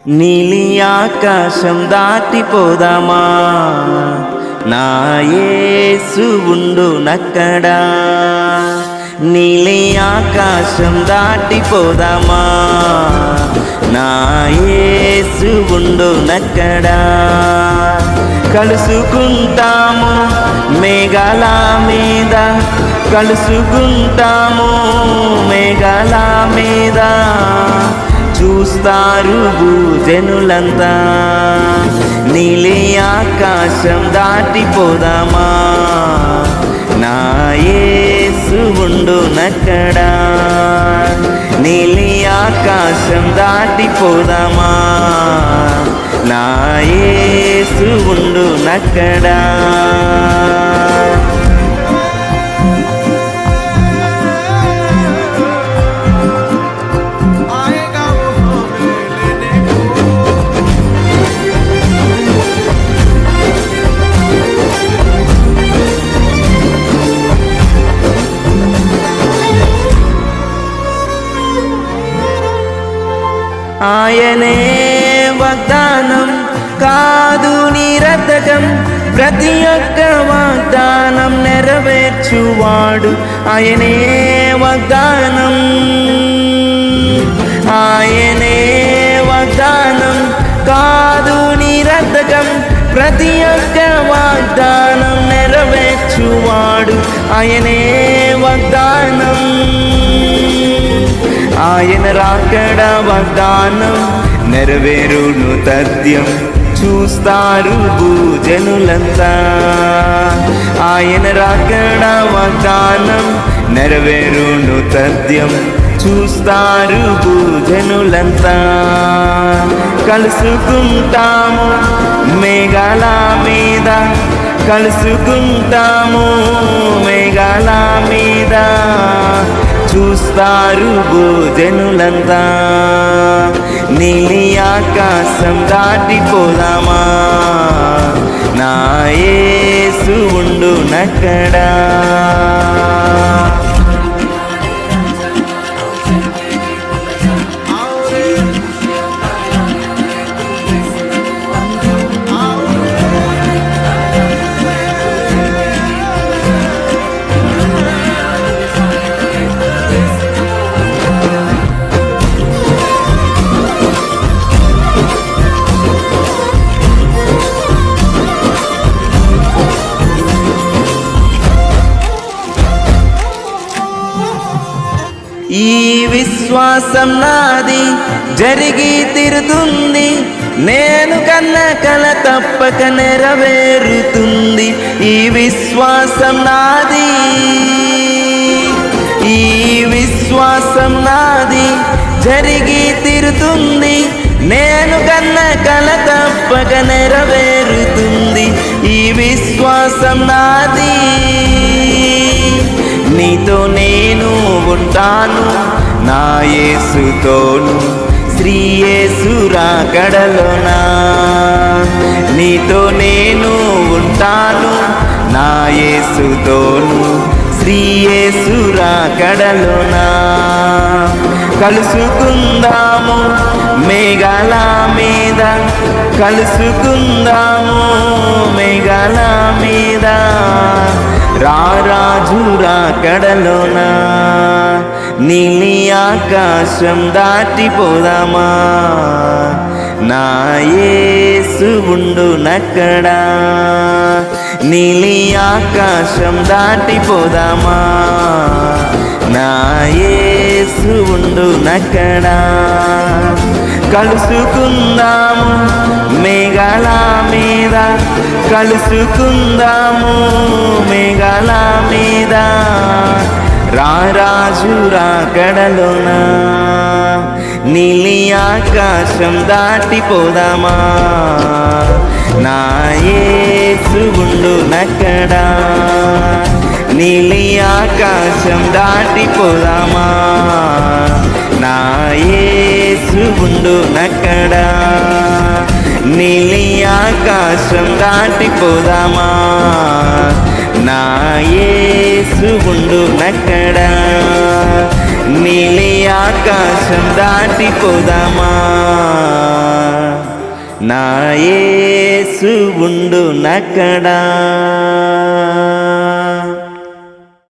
నీలి ఆకాశం దాటిపోదామా, నా యేసు ఉండునక్కడా. నీలి ఆకాశం దాటిపోదామా, నా యేసు ఉండునక్కడా. కలుసుకుంటాము మేఘాల మీద, కలుసుకుంటాము మేఘాల మీద. చూస్తారు భూజనులంతా. నీలి ఆకాశం దాటిపోదామా, నా యేసు ఉండునక్కడా. నీలి ఆకాశం దాటిపోదామా, నా యేసు ఉండునక్కడా. ఆయనే వాగ్దానం కాదు నిరర్ధకం, ప్రతి ఒక్క వాగ్దానం నెరవేర్చువాడు. ఆయనే వాగ్దానం, ఆయనే వాగ్దానం కాదు నిరర్ధకం, ప్రతి ఒక్క వాగ్దానం నెరవేర్చువాడు. ఆయనే వాగ్దానం, ఆయన రాకడ వాగ్దానం నెరవేరును తథ్యం. చూస్తారు భూజనులంతా. ఆయన రాకడ వాగ్దానం నెరవేరును తథ్యం. చూస్తారు భూజనులంతా. కలుసుకుంటాము మేఘాల మీద, కలుసుకుంటాము మేఘాల మీద. చూస్తారు భూజనులంతా. నీలి ఆకాశం దాటిపోదామా, నా యేసు ఉండునక్కడా. ఈ విశ్వాసం నాది జరిగి తీరుతుంది, నేను కన్న కల తప్పక నెరవేరుతుంది. ఈ విశ్వాసం నాది, ఈ విశ్వాసం నాది జరిగి తీరుతుంది, నేను కన్న కల తప్పక నెరవేరుతుంది. ఈ విశ్వాసం నాది. నీతో నేను ఉంటాను, నా యేసుతోను శ్రీ యేసు రాకడలోనా. నీతో నేను ఉంటాను, నా యేసుతోను శ్రీ యేసు రాకడలోనా. కలుసుకుందాము మేఘాల మీద, కలుసుకుందాము మేఘాల మీద. రారాజు రాకడలోనా. నీలి ఆకాశం దాటిపోదామా, నా యేసు ఉండునక్కడా. నీలి ఆకాశం దాటిపోదామా, నా యేసు ఉండునక్కడా. కలుసుకుందాము మేఘాల మీద, కలుసుకుందాము మేఘాల మీద. రారాజు రాకడలోనా. నీలి ఆకాశం దాటిపోదామా, నా యేసు ఉండునక్కడా. నీలి ఆకాశం దాటిపోదామా, నా యేసు ఉండునక్కడా. నీలి ఆకాశం దాటిపోదామా, నా యేసు ఉండునక్కడా. నీలి ఆకాశం దాటిపోదామా. నా యేసు ఉండు నక్కడా.